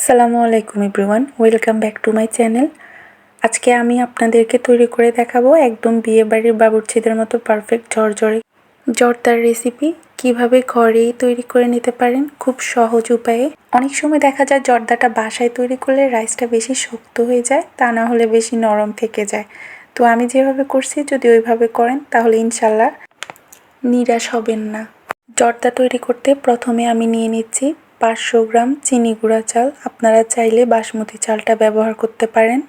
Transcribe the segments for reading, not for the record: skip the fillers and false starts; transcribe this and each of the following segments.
আসসালামু আলাইকুম everyone, welcome back to my channel. আজকে আমি আপনাদেরকে তৈরি করে দেখাবো একদম বিয়ে বাড়ির বাবুর্চিদের মতো পারফেক্ট ঝরঝরে জর্দার রেসিপি। কিভাবে ঘরেই তৈরি করে নিতে পারেন খুব সহজ উপায়ে। অনেক সময় দেখা যায় জর্দাটা বাসায় তৈরি করলে রাইসটা বেশি শক্ত হয়ে যায়, তা না হলে বেশি নরম থেকে যায়। তো আমি যেভাবে করছি যদি ওইভাবে করেন তাহলে ইনশাল্লাহ নিরাশ হবেন না। জর্দা তৈরি করতে প্রথমে আমি নিয়ে নিচ্ছি 500 গ্রাম চিনি গুঁড়া চাল। আপনারা চাইলে বাসমতি চালটা ব্যবহার করতে পারেন।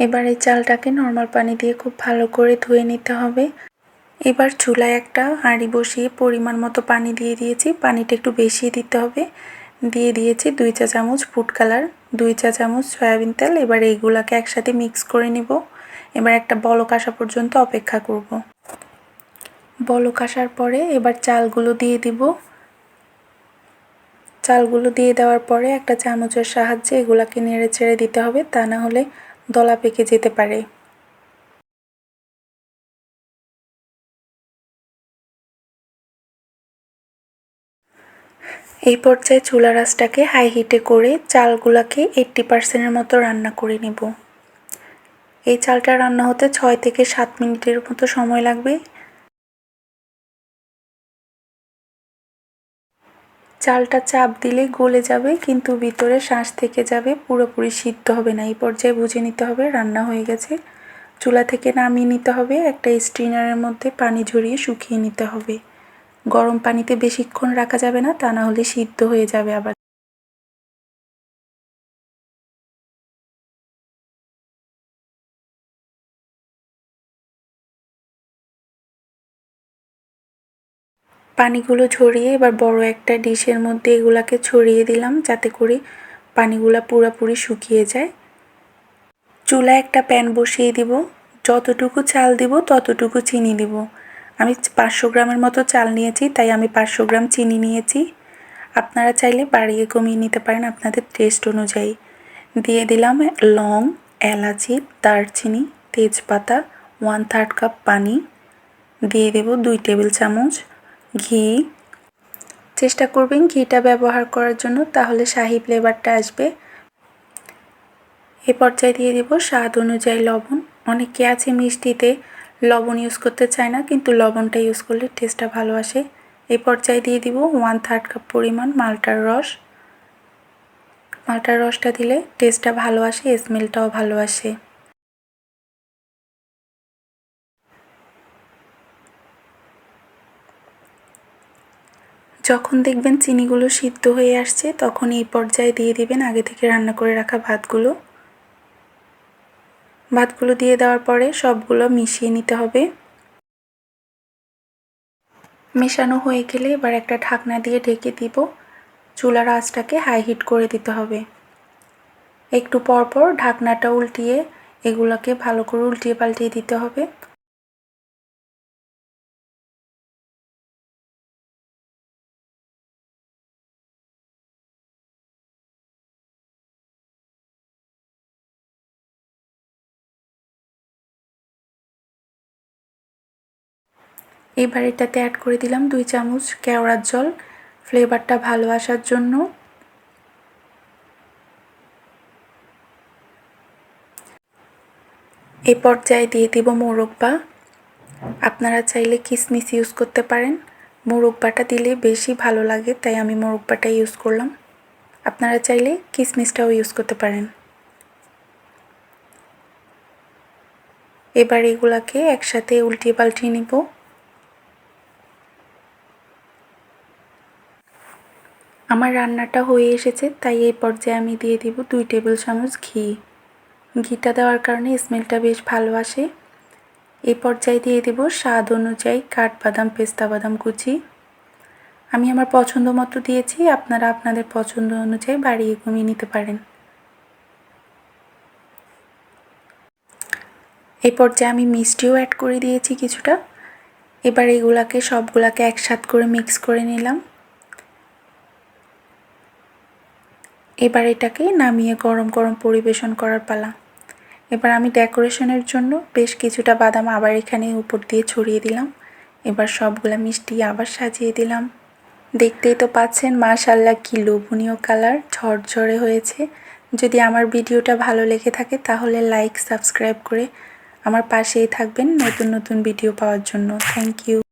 এবার এই চালটাকে নর্মাল পানি দিয়ে খুব ভালো করে ধুয়ে নিতে হবে। এবার চুলায় একটা হাঁড়ি বসিয়ে পরিমাণ মতো পানি দিয়ে দিয়েছি। পানিটা একটু বেশি দিতে হবে। দিয়ে দিয়েছি 2 চা চামচ ফুড কালার, 2 চা চামচ সয়াবিন তেল। এবার এইগুলাকে একসাথে মিক্স করে নিব। এবার একটা বলক আসা পর্যন্ত অপেক্ষা করব। বলক আসার পরে এবার চালগুলো দিয়ে দিব। চালগুলো দিয়ে দেওয়ার পরে একটা চামচের সাহায্যে এগুলাকে নেড়ে চেড়ে দিতে হবে, তা না হলে দলা পেকে যেতে পারে। এই পর্যায়ে চুলার আঁচটাকে হাই হিটে করে চালগুলাকে 80% মতো রান্না করে নেব। এই চালটা রান্না হতে 6 থেকে 7 মিনিটের মতো সময় লাগবে। চালটা চাপ দিলে গলে যাবে, কিন্তু ভিতরে শাঁস থেকে যাবে, পুরোপুরি সিদ্ধ হবে না। এই পর্যায়ে বুঝে নিতে হবে রান্না হয়ে গেছে। চুলা থেকে নামিয়ে নিতে হবে। একটা স্ট্রেনারের মধ্যে পানি ঝরিয়ে শুকিয়ে নিতে হবে। গরম পানিতে বেশিক্ষণ রাখা যাবে না, তা না হলে সিদ্ধ হয়ে যাবে আবার। পানিগুলো ঝরিয়ে এবার বড় একটা ডিশের মধ্যে এগুলাকে ছড়িয়ে দিলাম, যাতে করে পানিগুলা পুরোপুরি শুকিয়ে যায়। চুলায় একটা প্যান বসিয়ে দিব। যতটুকু চাল দিব ততটুকু চিনি দিব। আমি 500 গ্রামের মতো চাল নিয়েছি, তাই আমি 500 গ্রাম চিনি নিয়েছি। আপনারা চাইলে বাড়িয়ে কমিয়ে নিতে পারেন আপনাদের টেস্ট অনুযায়ী। দিয়ে দিলাম লং, এলাচি, দারচিনি, তেজপাতা, 1/3 কাপ পানি। দিয়ে দেব 2 টেবিল চামচ ঘি। চেষ্টা করবেন ঘিটা ব্যবহার করার জন্য, তাহলে শাহি ফ্লেভারটা আসবে। এ পর্যায়ে দিয়ে দেব স্বাদ অনুযায়ী লবণ। অনেকে আছে মিষ্টিতে লবণ ইউজ করতে চায় না, কিন্তু লবণটা ইউজ করলে টেস্টটা ভালো আসে। এই পর্যায়ে দিয়ে দিব 1/3 কাপ পরিমাণ মাল্টার রস। মাল্টার রসটা দিলে টেস্টটা ভালো আসে, স্মেলটাও ভালো আসে। যখন দেখবেন চিনিগুলো সিদ্ধ হয়ে আসছে, তখন এই পর্যায়ে দিয়ে দিবেন আগে থেকে রান্না করে রাখা ভাতগুলো। ভাতগুলো দিয়ে দেওয়ার পরে সবগুলো মিশিয়ে নিতে হবে। মেশানো হয়ে গেলে এবার একটা ঢাকনা দিয়ে ঢেকে দিব। চুলার আঁচটাকে হাই হিট করে দিতে হবে। একটু পর পর ঢাকনাটা উল্টিয়ে এগুলোকে ভালো করে উল্টিয়ে পাল্টিয়ে দিতে হবে। এবার এটাতে অ্যাড করে দিলাম 2 চামচ কেওড়ার জল, ফ্লেভারটা ভালো আসার জন্য। এই পর্যায়ে দিয়ে দিব মোরব্বা। আপনারা চাইলে কিশমিশ ইউজ করতে পারেন। মোরব্বাটা দিলে বেশি ভালো লাগে, তাই আমি মোরব্বাটা ইউজ করলাম। আপনারা চাইলে কিশমিশটাও ইউজ করতে পারেন। এবার এগুলাকে একসাথে উল্টিয়ে পাল্টিয়ে নিব। আমার রান্নাটা হয়ে এসেছে, তাই এই পর্যায়ে আমি দিয়ে দিব 2 টেবিল চামচ ঘি। ঘিটা দেওয়ার কারণে স্মেলটা বেশ ভালো আসে। এই পর্যায়ে দিয়ে দেব স্বাদ অনুযায়ী কাঠবাদাম, পেস্তা বাদাম কুচি। আমি আমার পছন্দ মতো দিয়েছি, আপনারা আপনাদের পছন্দ অনুযায়ী বাড়িয়ে কমিয়ে নিতে পারেন। এই পর্যায়ে আমি মিষ্টিও অ্যাড করে দিয়েছি কিছুটা। এবার এগুলাকে সবগুলাকে একসাথে করে মিক্স করে নিলাম। এবার এটাকে নামিয়ে গরম গরম পরিবেশন করার পালা। এবার আমি ডেকোরেশনের জন্য বেশ কিছুটা বাদাম আবার এখানে উপর দিয়ে ছড়িয়ে দিলাম। এবার সবগুলা মিষ্টি আবার সাজিয়ে দিলাম। দেখতেই তো পাচ্ছেন মাশাআল্লাহ কি লোভনীয় কালার, ঝরঝরে হয়েছে। যদি আমার ভিডিওটা ভালো লেগে থাকে তাহলে লাইক সাবস্ক্রাইব করে আমার পাশেই থাকবেন নতুন নতুন ভিডিও পাওয়ার জন্য। Thank you.